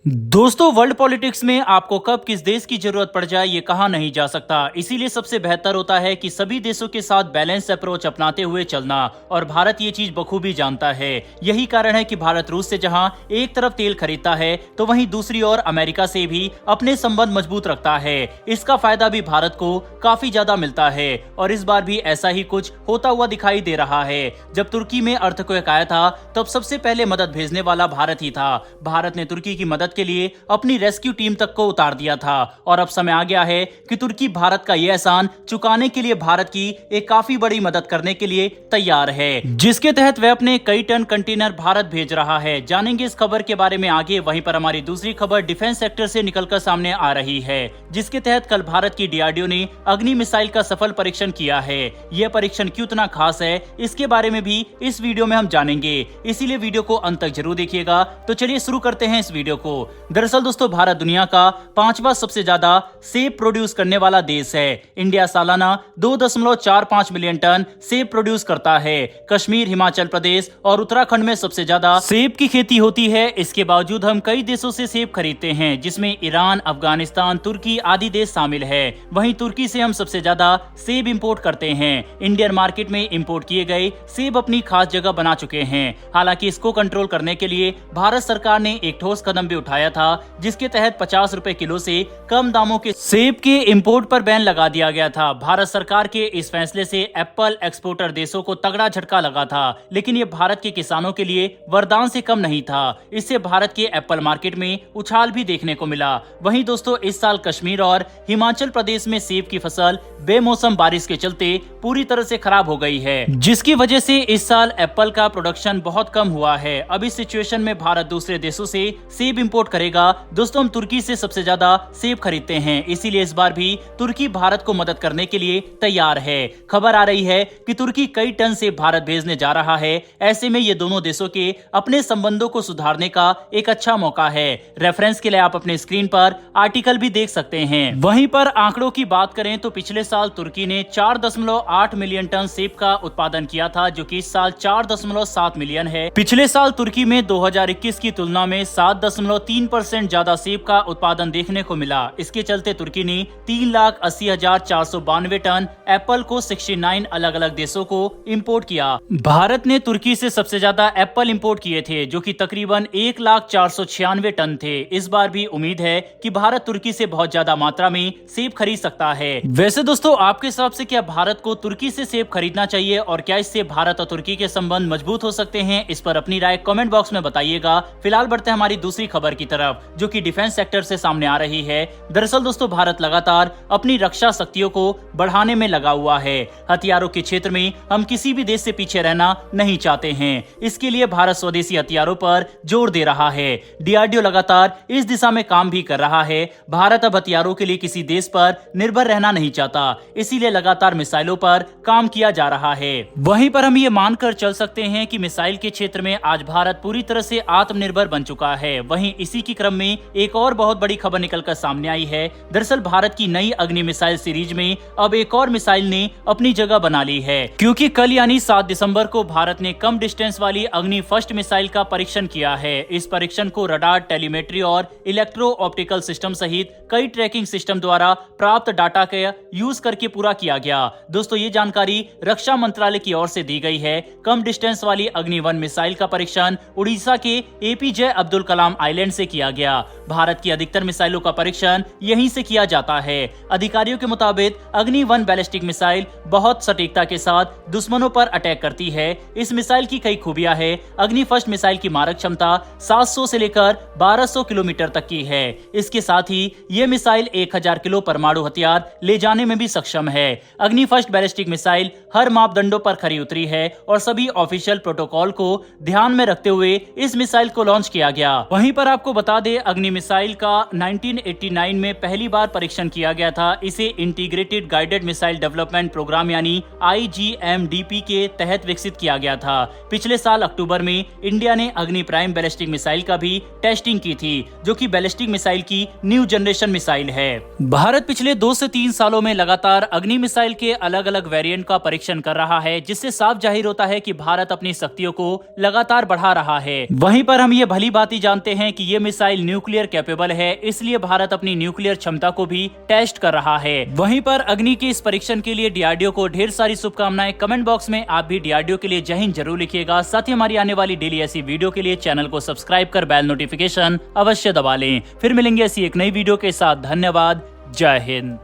दोस्तों, world politics में आपको कब किस देश की जरूरत पड़ जाए ये कहा नहीं जा सकता। इसीलिए सबसे बेहतर होता है कि सभी देशों के साथ बैलेंस अप्रोच अपनाते हुए चलना, और भारत ये चीज बखूबी जानता है। यही कारण है कि भारत रूस से जहां एक तरफ तेल खरीदता है तो वहीं दूसरी ओर अमेरिका से भी अपने संबंध मजबूत रखता है। इसका फायदा भी भारत को काफी ज्यादा मिलता है और इस बार भी ऐसा ही कुछ होता हुआ दिखाई दे रहा है। जब तुर्की में अर्थक्वेक आया था तब सबसे पहले मदद भेजने वाला भारत ही था। भारत ने तुर्की की मदद के लिए अपनी रेस्क्यू टीम तक को उतार दिया था और अब समय आ गया है कि तुर्की भारत का यह एहसान चुकाने के लिए भारत की एक काफी बड़ी मदद करने के लिए तैयार है, जिसके तहत वह अपने कई टन कंटेनर भारत भेज रहा है। जानेंगे इस खबर के बारे में आगे। वहीं पर हमारी दूसरी खबर डिफेंस सेक्टर से निकलकर सामने आ रही है, जिसके तहत कल भारत की डीआरडीओ ने अग्नि मिसाइल का सफल परीक्षण किया है। यह परीक्षण क्यों इतना खास है इसके बारे में भी इस वीडियो में हम जानेंगे, इसीलिए वीडियो को अंत तक जरूर देखिएगा। तो चलिए शुरू करते हैं इस वीडियो को। दरअसल दोस्तों, भारत दुनिया का 5वां सबसे ज्यादा सेब प्रोड्यूस करने वाला देश है। इंडिया सालाना 2.45 मिलियन टन सेब प्रोड्यूस करता है। कश्मीर, हिमाचल प्रदेश और उत्तराखंड में सबसे ज्यादा सेब की खेती होती है। इसके बावजूद हम कई देशों से सेब खरीदते हैं, जिसमें ईरान, अफगानिस्तान, तुर्की आदि देश शामिल है। वहीं तुर्की से हम सबसे ज्यादा सेब इंपोर्ट करते हैं। इंडियन मार्केट में इंपोर्ट किए गए सेब अपनी खास जगह बना चुके हैं। हालांकि इसको कंट्रोल करने के लिए भारत सरकार ने एक ठोस कदम भी उठाया था, जिसके तहत 50 रुपए किलो से कम दामों के सेब के इंपोर्ट पर बैन लगा दिया गया था। भारत सरकार के इस फैसले से एप्पल एक्सपोर्टर देशों को तगड़ा झटका लगा था, लेकिन ये भारत के किसानों के लिए वरदान से कम नहीं था। इससे भारत के एप्पल मार्केट में उछाल भी देखने को मिला। वहीं दोस्तों, इस साल कश्मीर और हिमाचल प्रदेश में सेब की फसल बेमौसम बारिश के चलते पूरी तरह से खराब हो गई है, जिसकी वजह से इस साल एप्पल का प्रोडक्शन बहुत कम हुआ है। अब इस सिचुएशन में भारत दूसरे देशों से सेब इंपोर्ट करेगा। दोस्तों, हम तुर्की से सबसे ज्यादा सेब खरीदते हैं, इसीलिए इस बार भी तुर्की भारत को मदद करने के लिए तैयार है। खबर आ रही है कि तुर्की कई टन सेब भारत भेजने जा रहा है। ऐसे में ये दोनों देशों के अपने संबंधों को सुधारने का एक अच्छा मौका है। रेफरेंस के लिए आप अपने स्क्रीन पर आर्टिकल भी देख सकते हैं। वहीं पर आंकड़ों की बात करें तो पिछले साल तुर्की ने 4.8 मिलियन टन सेब का उत्पादन किया था, जो कि इस साल 4.7 मिलियन है। पिछले साल तुर्की में 2021 की तुलना में 7.3% ज्यादा सेब का उत्पादन देखने को मिला। इसके चलते तुर्की ने 3,80,492 टन एप्पल को 69 अलग अलग देशों को इंपोर्ट किया। भारत ने तुर्की से सबसे ज्यादा एप्पल इंपोर्ट किए थे, जो कि तकरीबन 1,04,96 टन थे। इस बार भी उम्मीद है कि भारत तुर्की से बहुत ज्यादा मात्रा में सेब खरीद सकता है। वैसे दोस्तों, आपके हिसाब से क्या भारत को तुर्की से सेब खरीदना चाहिए और क्या इससे भारत और तुर्की के संबंध मजबूत हो सकते हैं? इस पर अपनी राय कमेंट बॉक्स में बताइएगा। फिलहाल बढ़ते हैं हमारी दूसरी खबर की तरफ, जो कि डिफेंस सेक्टर से सामने आ रही है। दरअसल दोस्तों, भारत लगातार अपनी रक्षा शक्तियों को बढ़ाने में लगा हुआ है। हथियारों के क्षेत्र में हम किसी भी देश से पीछे रहना नहीं चाहते हैं। इसके लिए भारत स्वदेशी हथियारों पर जोर दे रहा है। डीआरडीओ लगातार इस दिशा में काम भी कर रहा है। भारत अब हथियारों के लिए किसी देश पर निर्भर रहना नहीं चाहता, इसीलिए लगातार मिसाइलों पर काम किया जा रहा है। वहीं पर हम ये मानकर चल सकते हैं कि मिसाइल के क्षेत्र में आज भारत पूरी तरह से आत्मनिर्भर बन चुका है। वहीं इसी के क्रम में एक और बहुत बड़ी खबर निकलकर सामने आई है। दरअसल भारत की नई अग्नि मिसाइल सीरीज में अब एक और मिसाइल ने अपनी जगह बना ली है, क्योंकि कल यानी 7 दिसंबर को भारत ने कम डिस्टेंस वाली अग्नि फर्स्ट मिसाइल का परीक्षण किया है। इस परीक्षण को रडार, टेलीमेट्री और इलेक्ट्रो ऑप्टिकल सिस्टम सहित कई ट्रैकिंग सिस्टम द्वारा प्राप्त डाटा का यूज करके पूरा किया गया। दोस्तों, ये जानकारी रक्षा मंत्रालय की ओर से दी गई है। कम डिस्टेंस वाली अग्नि 1 मिसाइल का परीक्षण उड़ीसा के एपीजे अब्दुल कलाम आइलैंड से किया गया। भारत की अधिकतर मिसाइलों का परीक्षण यहीं से किया जाता है। अधिकारियों के मुताबिक अग्नि 1 बैलिस्टिक मिसाइल बहुत सटीकता के साथ दुश्मनों पर अटैक करती है। इस मिसाइल की कई खूबियां हैं। अग्नि फर्स्ट मिसाइल की मारक क्षमता 700 से लेकर 1200 किलोमीटर तक की है। इसके साथ ही ये मिसाइल 1000 किलो परमाणु हथियार ले जाने में भी सक्षम है। अग्नि फर्स्ट बैलिस्टिक मिसाइल हर मापदंडों पर खरी उतरी है और सभी ऑफिशियल प्रोटोकॉल को ध्यान में रखते हुए इस मिसाइल को लॉन्च किया गया। वहीं पर आपको बता दें, अग्नि मिसाइल का 1989 में पहली बार परीक्षण किया गया था। इसे integrated guided missile development programme यानी IGMDP के तहत विकसित किया गया था। पिछले साल अक्टूबर में इंडिया ने अग्नि प्राइम बैलिस्टिक मिसाइल का भी टेस्टिंग की थी, जो कि बैलिस्टिक मिसाइल की न्यू जनरेशन मिसाइल है। भारत पिछले 2 से 3 सालों में लगातार अग्नि मिसाइल के अलग अलग वेरिएंट का परीक्षण कर रहा है, जिससे साफ जाहिर होता है कि भारत अपनी शक्तियों को लगातार बढ़ा रहा है। वहीं पर हम ये भली भांति जानते हैं कि ये ये मिसाइल न्यूक्लियर कैपेबल है, इसलिए भारत अपनी न्यूक्लियर क्षमता को भी टेस्ट कर रहा है। वहीं पर अग्नि के इस परीक्षण के लिए डीआरडीओ को ढेर सारी शुभकामनाएं। कमेंट बॉक्स में आप भी डीआरडीओ के लिए जय हिंद जरूर लिखिएगा। साथ ही हमारी आने वाली डेली ऐसी वीडियो के लिए चैनल को सब्सक्राइब कर बेल नोटिफिकेशन अवश्य दबा लें। फिर मिलेंगे ऐसी एक नई वीडियो के साथ। धन्यवाद। जय हिंद।